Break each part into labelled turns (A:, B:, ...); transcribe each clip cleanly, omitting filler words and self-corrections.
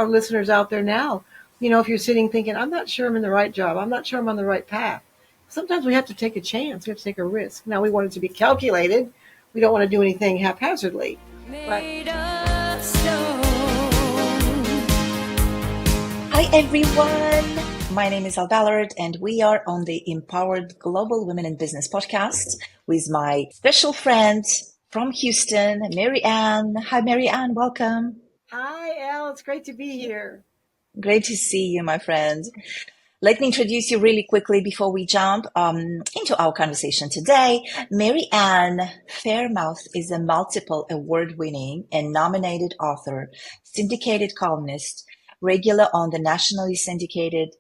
A: our listeners out there now, if you're sitting thinking, I'm not sure I'm in the right job, I'm not sure I'm on the right path. Sometimes we have to take a chance. We have to take a risk. Now we want it to be calculated. We don't want to do anything haphazardly. But
B: hi everyone. My name is Elle, and we are on the Empowered Global Women in Business podcast with my special friend from Houston, Mary Ann. Hi, Mary Ann. Welcome.
A: Hi, Elle. It's great to be here.
B: Great to see you, my friend. Let me introduce you really quickly before we jump into our conversation today. Mary Ann Faremouth is a multiple award-winning and nominated author, syndicated columnist, regular on the nationally syndicated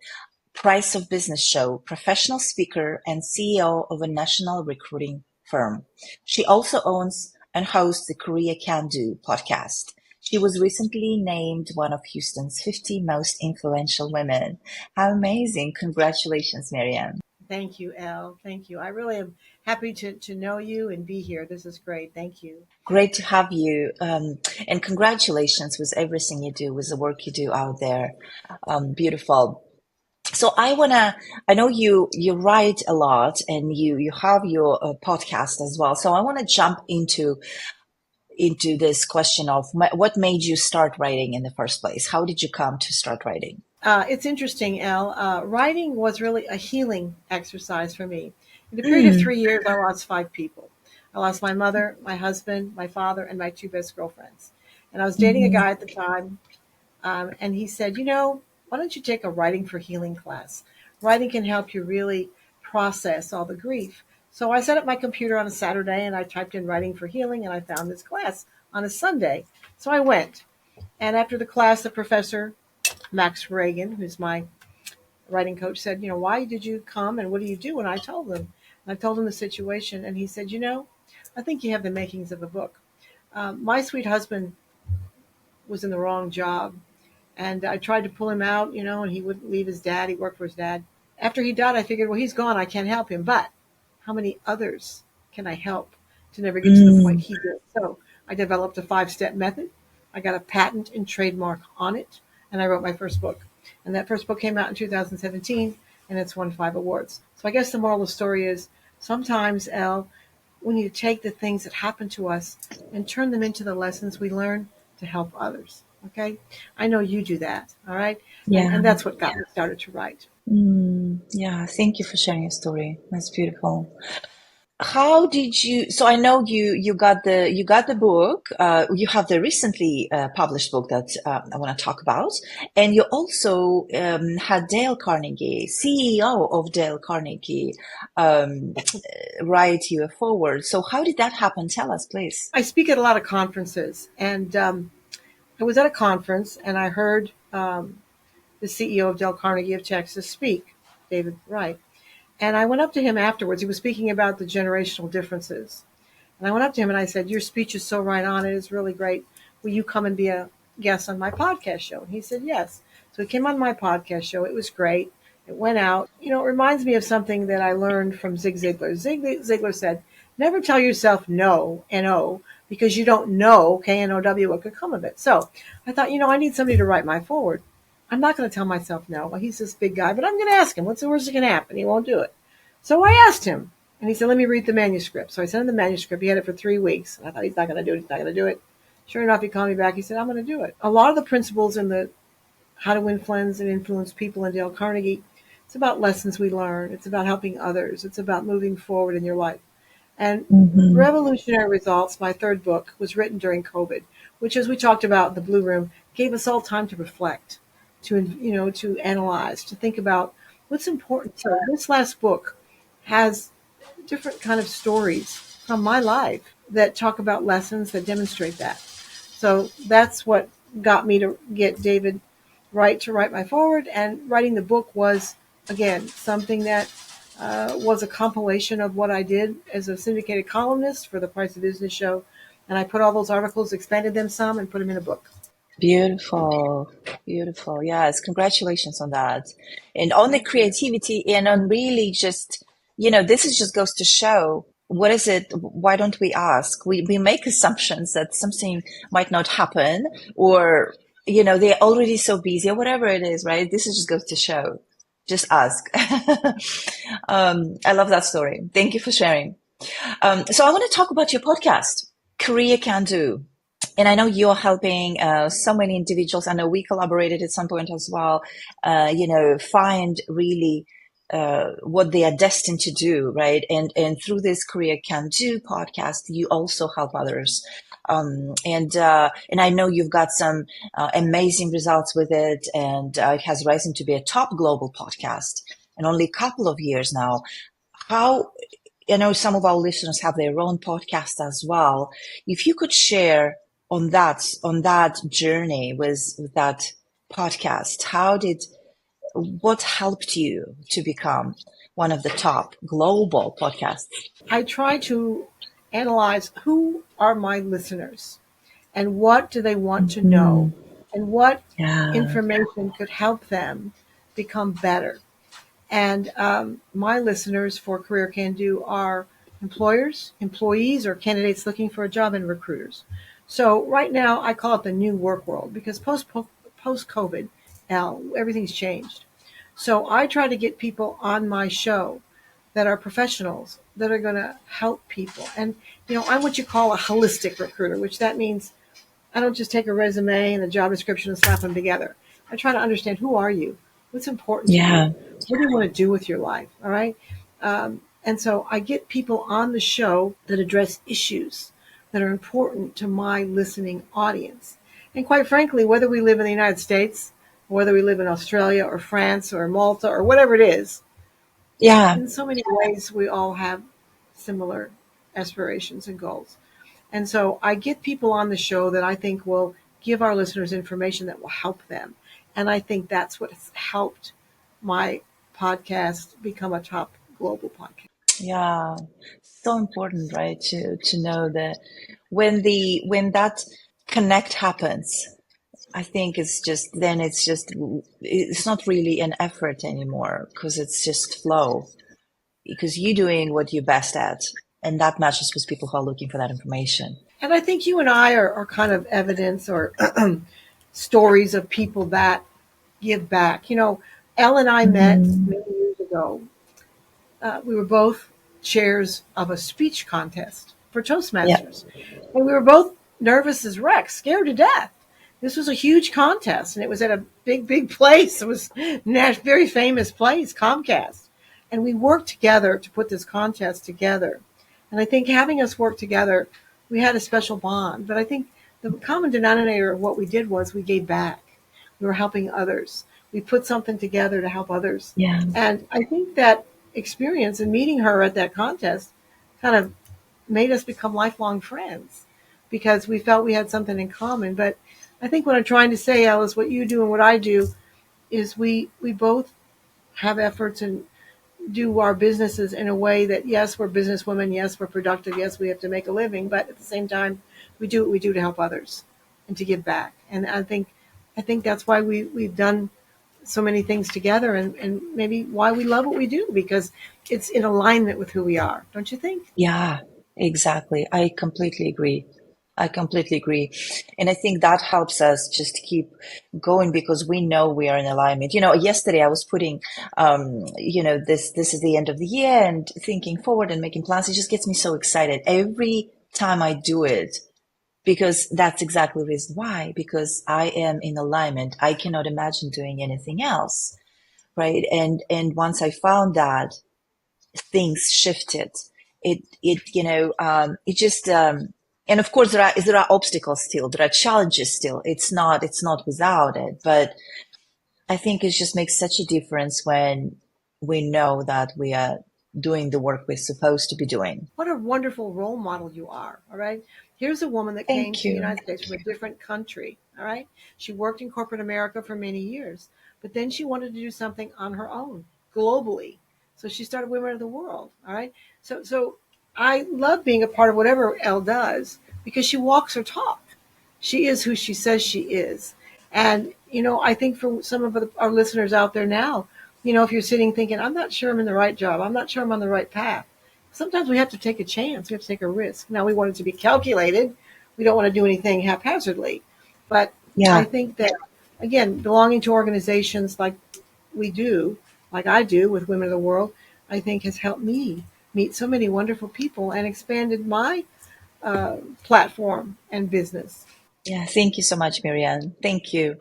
B: Price of Business show, professional speaker, and CEO of a national recruiting firm. She also owns and hosts the Korea Can Do podcast. She was recently named one of Houston's 50 most influential women. How amazing. Congratulations, Mary Ann.
A: Thank you, Elle. Thank you. I really am happy to know you and be here. This is great. Thank you.
B: Great to have you. And congratulations with everything you do, with the work you do out there. Beautiful. So I know you write a lot and you have your podcast as well. So I want to jump into this question of what made you start writing in the first place? How did you come to start writing?
A: It's interesting, Elle. Writing was really a healing exercise for me. In the period of 3 years, I lost 5 people. I lost my mother, my husband, my father, and my 2 best girlfriends. And I was dating a guy at the time, and he said, why don't you take a writing for healing class? Writing can help you really process all the grief. So I set up my computer on a Saturday and I typed in writing for healing and I found this class on a Sunday. So I went. And after the class, the professor, Max Reagan, who's my writing coach, said, why did you come and what do you do? And I told him. And I told him the situation. And he said, I think you have the makings of a book. My sweet husband was in the wrong job. And I tried to pull him out, and he wouldn't leave his dad. He worked for his dad. After he died, I figured, well, he's gone. I can't help him. But how many others can I help to never get to the point he did? So I developed a 5-step method. I got a patent and trademark on it. And I wrote my first book. And that first book came out in 2017, and it's won 5 awards. So I guess the moral of the story is sometimes, Elle, we need to take the things that happen to us and turn them into the lessons we learn to help others. Okay. I know you do that. All right.
B: Yeah.
A: And that's what got me started to write.
B: Yeah. Thank you for sharing your story. That's beautiful. How did you, so I know you got the book, you have the recently published book that I want to talk about. And you also had Dale Carnegie, CEO of Dale Carnegie, write you a forward. So how did that happen? Tell us, please.
A: I speak at a lot of conferences, and I was at a conference and I heard the CEO of Dale Carnegie of Texas speak, David Wright. And I went up to him afterwards. He was speaking about the generational differences. And I went up to him and I said, your speech is so right on. It is really great. Will you come and be a guest on my podcast show? And he said, yes. So he came on my podcast show. It was great. It went out. It reminds me of something that I learned from Zig Ziglar. Zig Ziglar said, never tell yourself no, N-O, because you don't know, K-N-O-W, what could come of it. So I thought, I need somebody to write my forward. I'm not going to tell myself no. Well, he's this big guy, but I'm going to ask him, what's the worst that can happen? He won't do it. So I asked him, and he said, let me read the manuscript. So I sent him the manuscript. He had it for 3 weeks. And I thought, he's not going to do it. He's not going to do it. Sure enough, he called me back. He said, I'm going to do it. A lot of the principles in the How to Win Friends and Influence People in Dale Carnegie, it's about lessons we learn. It's about helping others. It's about moving forward in your life. And Revolutionary Results, my 3rd book, was written during COVID, which, as we talked about in the Blue Room, gave us all time to reflect, to analyze, to think about what's important. So this last book has different kind of stories from my life that talk about lessons that demonstrate that. So that's what got me to get David Wright to write my forward. And writing the book was, again, something that was a compilation of what I did as a syndicated columnist for the Price of Business show. And I put all those articles, expanded them some, and put them in a book.
B: Beautiful. Beautiful. Yes. Congratulations on that. And on the creativity and on really just, this is just goes to show what is it? Why don't we ask? We make assumptions that something might not happen, or they're already so busy or whatever it is, right? This is just goes to show. Just ask. I love that story. Thank you for sharing. So I want to talk about your podcast, Career Can Do. And I know you're helping so many individuals. I know we collaborated at some point as well, find really what they are destined to do, right? And through this Career Can Do podcast, you also help others. And I know you've got some amazing results with it, and it has risen to be a top global podcast in only a couple of years now. How I know some of our listeners have their own podcast as well. If you could share on that journey with that podcast, what helped you to become one of the top global podcasts?
A: I try to analyze who are my listeners and what do they want to know and what
B: Yeah,
A: information could help them become better. And my listeners for Career Can Do are employers, employees, or candidates looking for a job, and recruiters. So right now, I call it the new work world because post COVID, now everything's changed. So I try to get people on my show that are professionals that are going to help people. And I'm what you call a holistic recruiter, which that means I don't just take a resume and a job description and slap them together. I try to understand, who are you? What's important to you?
B: yeah,
A: What do you want to do with your life? All right. And so I get people on the show that address issues that are important to my listening audience. And quite frankly, whether we live in the United States, whether we live in Australia or France or Malta or whatever it is,
B: yeah,
A: in so many ways, we all have similar aspirations and goals. And so I get people on the show that I think will give our listeners information that will help them. And I think that's what has helped my podcast become a top global podcast.
B: yeah. So important, right? To know that when that connect happens, I think it's not really an effort anymore because it's just flow, because you're doing what you're best at, and that matches with people who are looking for that information.
A: And I think you and I are kind of evidence or stories of people that give back. Elle and I met
B: Hmm.
A: many years ago. We were both chairs of a speech contest for
B: Yeah,
A: Toastmasters. And we were both nervous as wrecks, scared to death. This was a huge contest, and it was at a big, big place. It was a very famous place, Comcast. And we worked together to put this contest together. And I think having us work together, we had a special bond. But I think the common denominator of what we did was we gave back. We were helping others. We put something together to help others.
B: yeah,
A: And I think that experience and meeting her at that contest kind of made us become lifelong friends because we felt we had something in common. But I think what I'm trying to say, Alice, what you do and what I do is we both have efforts and do our businesses in a way that, yes, we're businesswomen, yes, we're productive, yes, we have to make a living, but at the same time, we do what we do to help others and to give back. And I think that's why we've done so many things together, and maybe why we love what we do, because it's in alignment with who we are, don't you think?
B: yeah, exactly. I completely agree. I completely agree. And I think that helps us just keep going because we know we are in alignment. Yesterday I was putting, this is the end of the year and thinking forward and making plans. It just gets me so excited every time I do it, because that's exactly the reason why, because I am in alignment. I cannot imagine doing anything else. Right. And once I found that, things shifted. It just, and of course there are obstacles still, there are challenges still. It's not without it, but I think it just makes such a difference when we know that we are doing the work we're supposed to be doing.
A: What a wonderful role model you are. All right. Here's a woman that came
B: Thank
A: to the
B: you.
A: United States from a different country. All right. She worked in corporate America for many years, but then she wanted to do something on her own globally. So she started Women of the World. All right. So I love being a part of whatever Elle does because she walks her talk. She is who she says she is. And, I think for some of our listeners out there now, if you're sitting thinking, I'm not sure I'm in the right job, I'm not sure I'm on the right path, sometimes we have to take a chance. We have to take a risk. Now, we want it to be calculated. We don't want to do anything haphazardly. But I
B: Yeah.
A: think that, again, belonging to organizations like we do, like I do with Women of the World, I think has helped me meet so many wonderful people and expanded my platform and business.
B: Yeah. Thank you so much, Mary Ann. Thank you.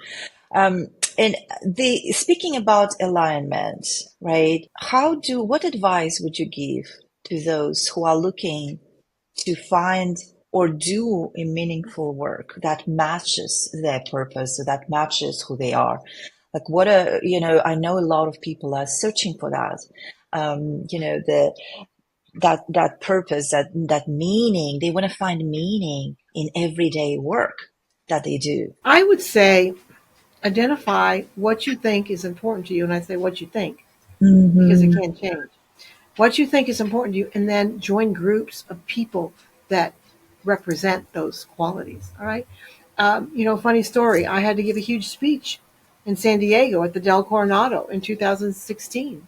B: Um, and the speaking about alignment, right? What advice would you give to those who are looking to find or do a meaningful work that matches their purpose, or that matches who they are? Like I know a lot of people are searching for that. That purpose, that meaning. They want to find meaning in everyday work that they do.
A: I would say identify what you think is important to you. And I say what you think because it
B: Hmm.
A: can't change. What you think is important to you, and then join groups of people that represent those qualities. All right. Funny story. I had to give a huge speech in San Diego at the Del Coronado in 2016.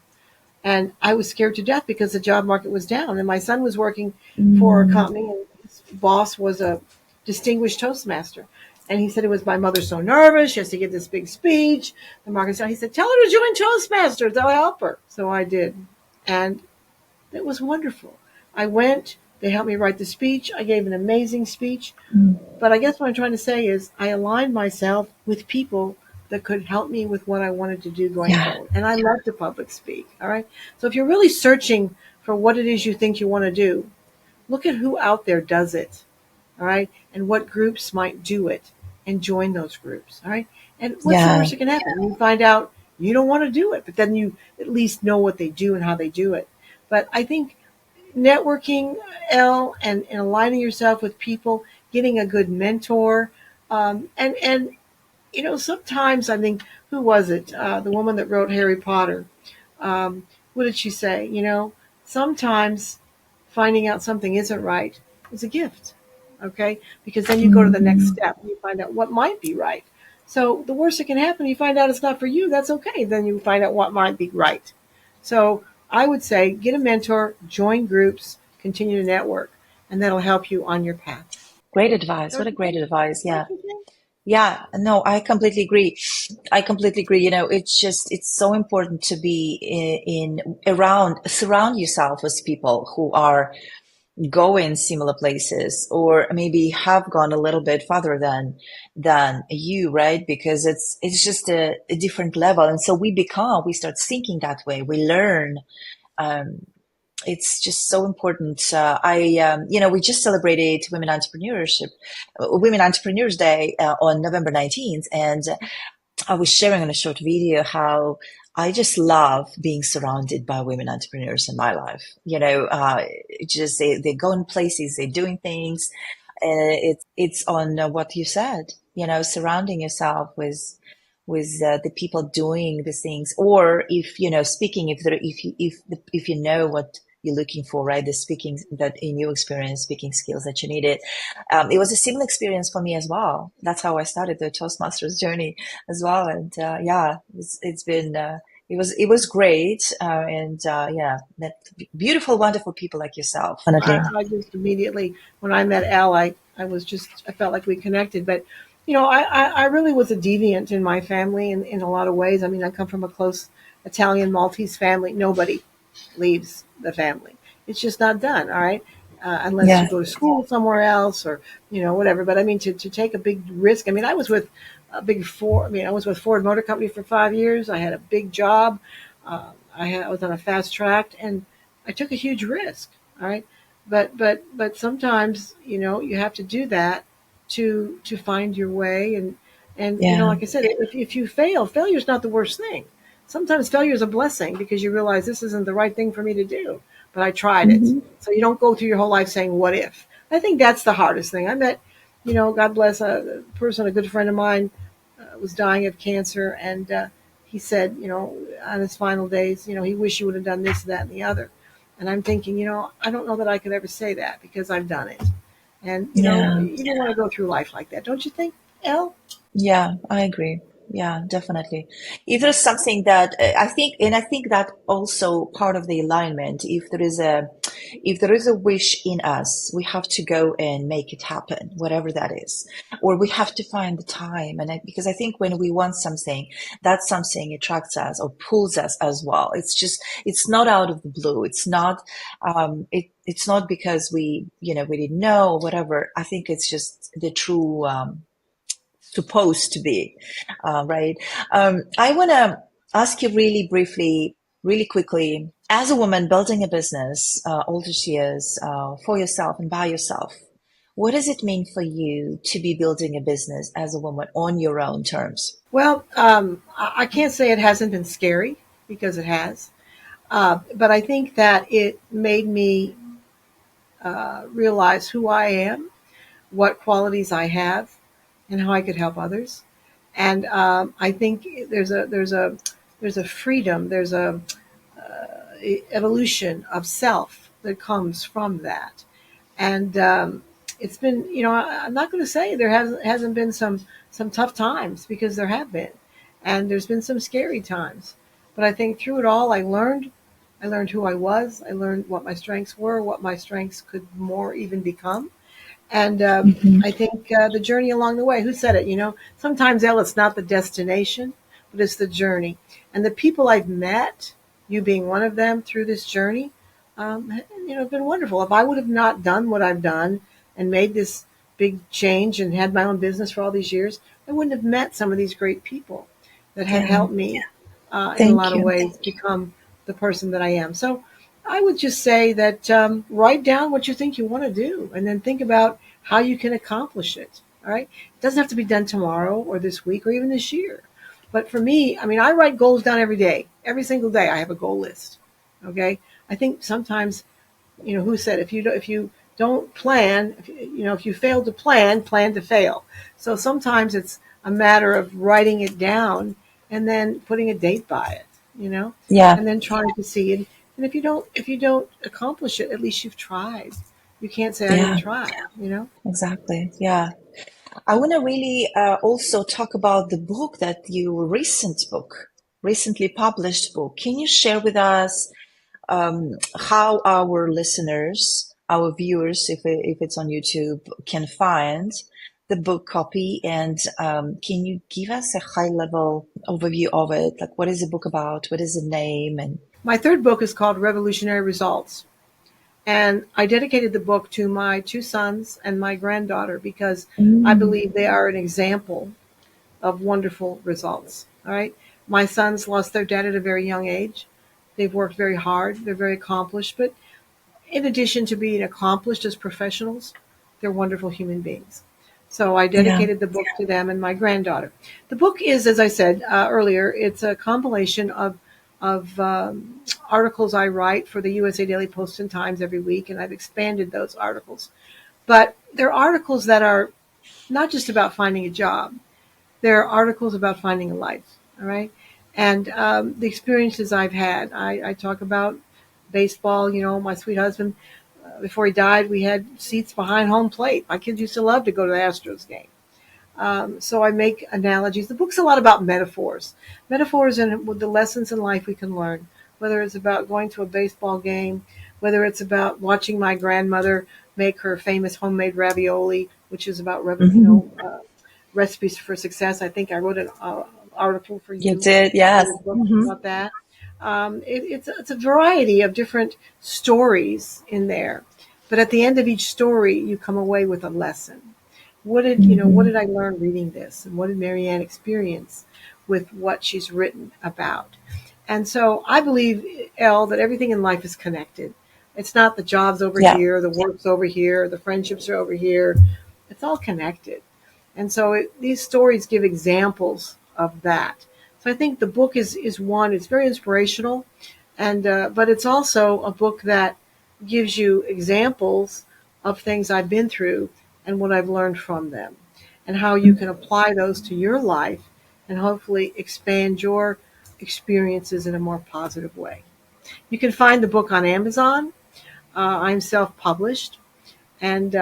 A: And I was scared to death because the job market was down. And my son was working for a
B: Mm.
A: company, and his boss was a distinguished Toastmaster. And he said it was my mother's so nervous. She has to give this big speech. The market's down. He said, tell her to join Toastmasters. They'll help her. So I did. And it was wonderful. I went. They helped me write the speech. I gave an amazing speech. But I guess what I'm trying to say is I aligned myself with people that could help me with what I wanted to do going
B: Yeah.
A: forward. And I love to public speak. All right. So if you're really searching for what it is you think you want to do, look at who out there does it. All right. And what groups might do it and join those groups. All right. And what's the
B: Yeah.
A: worst that can happen? You find out you don't want to do it, but then you at least know what they do and how they do it. But I think networking, Elle, and aligning yourself with people, getting a good mentor, and sometimes I think, who was it? The woman that wrote Harry Potter. What did she say? Sometimes finding out something isn't right is a gift. Okay, because then you go to the next
B: Mhm.
A: step and you find out what might be right. So the worst that can happen, you find out it's not for you. That's okay. Then you find out what might be right. So I would say get a mentor, join groups, continue to network, and that'll help you on your path.
B: Great advice. What
A: Don't
B: a
A: you
B: great
A: think?
B: advice. Yeah.
A: Don't you think?
B: Yeah. No, I completely agree. I completely agree. It's so important to be surround yourself with people who are going similar places, or maybe have gone a little bit farther than you, right? Because it's just a different level. And so we start thinking that way. We learn. Um, it's just so important. We just celebrated Women Entrepreneurs Day on November 19th, and I was sharing on a short video how I just love being surrounded by women entrepreneurs in my life. Just they go in places, they're doing things. It's on what you said. Surrounding yourself with the people doing the things, or if speaking, if you know what you're looking for, right? The speaking, that in your experience, speaking skills that you needed. It was a similar experience for me as well. That's how I started the Toastmasters journey as well. And yeah, it's been it was great. And yeah, that beautiful, wonderful people like yourself. Definitely.
A: I just immediately, when I met Al, I felt like we connected. But, I really was a deviant in my family in a lot of ways. I mean, I come from a close Italian Maltese family. Nobody leaves the family. It's just not done. All right. Unless you
B: Yeah.
A: go to school somewhere else or, whatever. But I mean, to take a big risk. I mean, I was with a big Ford. I mean, I was with Ford Motor Company for 5 years. I had a big job. I was on a fast track, and I took a huge risk. All right. But sometimes, you have to do that to find your way. And
B: Yeah.
A: like I said, if you failure is not the worst thing. Sometimes failure is a blessing because you realize this isn't the right thing for me to do, but I tried it.
B: Hmm.
A: So you don't go through your whole life saying, what if? I think that's the hardest thing. I met, God bless a person, a good friend of mine, was dying of cancer. And he said, on his final days, he wished he would have done this, that, and the other. And I'm thinking, I don't know that I could ever say that because I've done it. And,
B: Yeah.
A: you don't want to go through life like that, don't you think, Elle?
B: Yeah, I agree. Yeah, definitely. If there's something that I think, and I think that also part of the alignment, if there is a wish in us, we have to go and make it happen, whatever that is, or we have to find the time. Because I think when we want something, that something attracts us or pulls us as well. It's not out of the blue. It's not because we didn't know or whatever. I think it's just the true, supposed to be, right? I want to ask you really briefly, really quickly, as a woman building a business all these years for yourself and by yourself, what does it mean for you to be building a business as a woman on your own terms?
A: Well, I can't say it hasn't been scary because it has, but I think that it made me realize who I am, what qualities I have, and how I could help others. And I think there's a freedom, there's a evolution of self that comes from that. And it's been, I'm not going to say there hasn't been some tough times, because there have been, and there's been some scary times. But I think through it all, I learned who I was. I learned what my strengths were, what my strengths could more even become. And
B: Hmm.
A: I think the journey along the way, who said it? Sometimes, Elle, it's not the destination, but it's the journey. And the people I've met, you being one of them, through this journey, have been wonderful. If I would have not done what I've done and made this big change and had my own business for all these years, I wouldn't have met some of these great people that have
B: Yeah,
A: helped me in a
B: thank
A: lot of
B: you.
A: ways become the person that I am. So I would just say that write down what you think you want to do, and then think about how you can accomplish it. All right. It doesn't have to be done tomorrow or this week or even this year. But for me, I mean, I write goals down every day. Every single day I have a goal list. Okay. I think sometimes, who said if you don't plan, if you fail to plan to fail. So sometimes it's a matter of writing it down and then putting a date by it,
B: Yeah,
A: and then trying to see it. And if you don't accomplish it, at least you've tried. You can't say I didn't
B: yeah,
A: try.
B: exactly. Yeah. I want to really also talk about the book that you recently published book. Can you share with us how our listeners, our viewers, if it's on YouTube, can find the book copy? And can you give us a high level overview of it? Like, what is the book about? What is the name? And
A: My third book is called Revolutionary Results. And I dedicated the book to my two sons and my granddaughter because I
B: mm,
A: believe they are an example of wonderful results. All right. My sons lost their dad at a very young age. They've worked very hard. They're very accomplished. But in addition to being accomplished as professionals, they're wonderful human beings. So I
B: yeah,
A: dedicated the book to them and my granddaughter. The book is, as I said earlier, it's a compilation of articles I write for the USA Daily Post and Times every week, and I've expanded those articles. But they're articles that are not just about finding a job. They're articles about finding a life. All right. And the experiences I've had. I talk about baseball. My sweet husband, before he died, we had seats behind home plate. My kids used to love to go to the Astros game. So I make analogies. The book's a lot about metaphors and the lessons in life we can learn, whether it's about going to a baseball game, whether it's about watching my grandmother make her famous homemade ravioli, which is about
B: mhm.
A: recipes for success. I think I wrote an article for
B: You
A: you
B: did,
A: in
B: yes.
A: the book
B: Hmm.
A: about that. It's a variety of different stories in there, but at the end of each story, you come away with a lesson. What did
B: Hmm.
A: I learn reading this, and what did Mary Ann experience with what she's written about? And so I believe, Elle, that everything in life is connected. It's not the jobs over
B: Yeah.
A: here, the work's over here, the friendships are over here. It's all connected. And so these stories give examples of that. So I think the book is one. It's very inspirational, and but it's also a book that gives you examples of things I've been through and what I've learned from them, and how you can apply those to your life and hopefully expand your experiences in a more positive way. You can find the book on Amazon. I'm self-published, and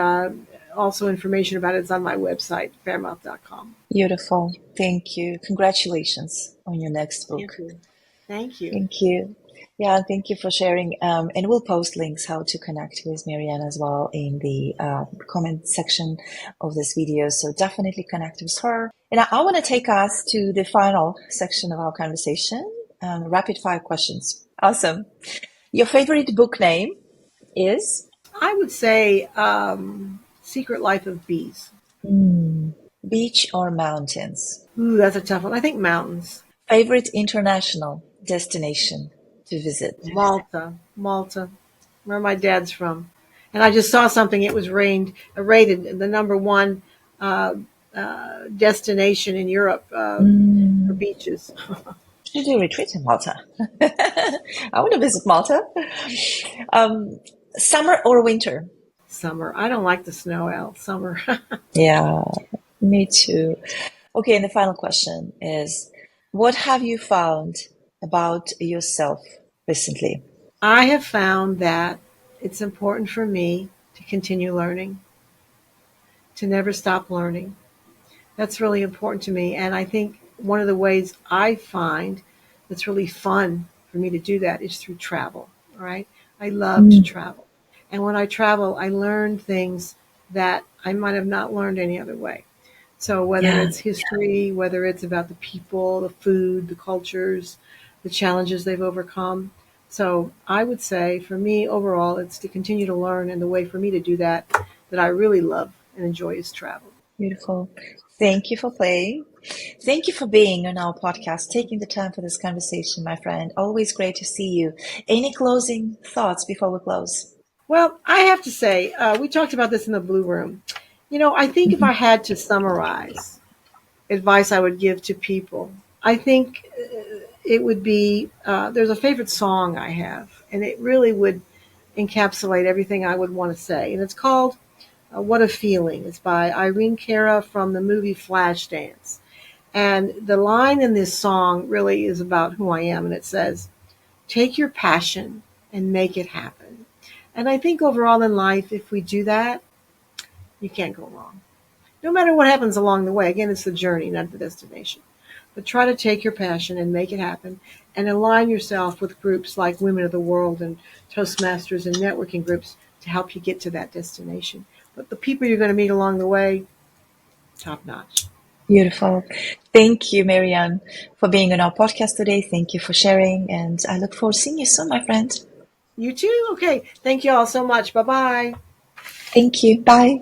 A: also information about it is on my website, faremouth.com.
B: Beautiful. Thank you. Congratulations on your next book.
A: Thank you. Thank you.
B: Thank you. Yeah, thank you for sharing. And we'll post links how to connect with Mary Ann as well in the comment section of this video. So definitely connect with her. And I want to take us to the final section of our conversation, rapid fire questions. Awesome. Your favorite book name is?
A: I would say Secret Life of Bees.
B: Beach or mountains?
A: Ooh, that's a tough one. I think mountains.
B: Favorite international destination to visit?
A: Malta, where my dad's from. And I just saw something. It was rated the number one destination in Europe for beaches.
B: You do a retreat in Malta. I want to visit Malta. Summer or winter?
A: Summer. I don't like the snow, Elle. Summer.
B: Yeah, me too. Okay, and the final question is, what have you found about yourself recently?
A: I have found that it's important for me to continue learning, to never stop learning. That's really important to me. And I think one of the ways I find that's really fun for me to do that is through travel, right? I love to travel. And when I travel, I learn things that I might have not learned any other way. So whether it's history, whether it's about the people, the food, the cultures, the challenges they've overcome. So I would say for me overall, it's to continue to learn. And the way for me to do that I really love and enjoy is travel.
B: Beautiful. Thank you for playing. Thank you for being on our podcast, taking the time for this conversation, my friend. Always great to see you. Any closing thoughts before we close?
A: Well, I have to say, we talked about this in the Blue Room. I think if I had to summarize advice I would give to people, I think it would be, there's a favorite song I have, and it really would encapsulate everything I would want to say. And it's called What a Feeling. It's by Irene Cara from the movie Flashdance. And the line in this song really is about who I am. And it says, take your passion and make it happen. And I think overall in life, if we do that, you can't go wrong. No matter what happens along the way. Again, it's the journey, not the destination. But try to take your passion and make it happen and align yourself with groups like Women of the World and Toastmasters and networking groups to help you get to that destination. But the people you're going to meet along the way, top notch.
B: Beautiful. Thank you, Mary Ann, for being on our podcast today. Thank you for sharing. And I look forward to seeing you soon, my friend.
A: You too? Okay. Thank you all so much. Bye-bye.
B: Thank you. Bye.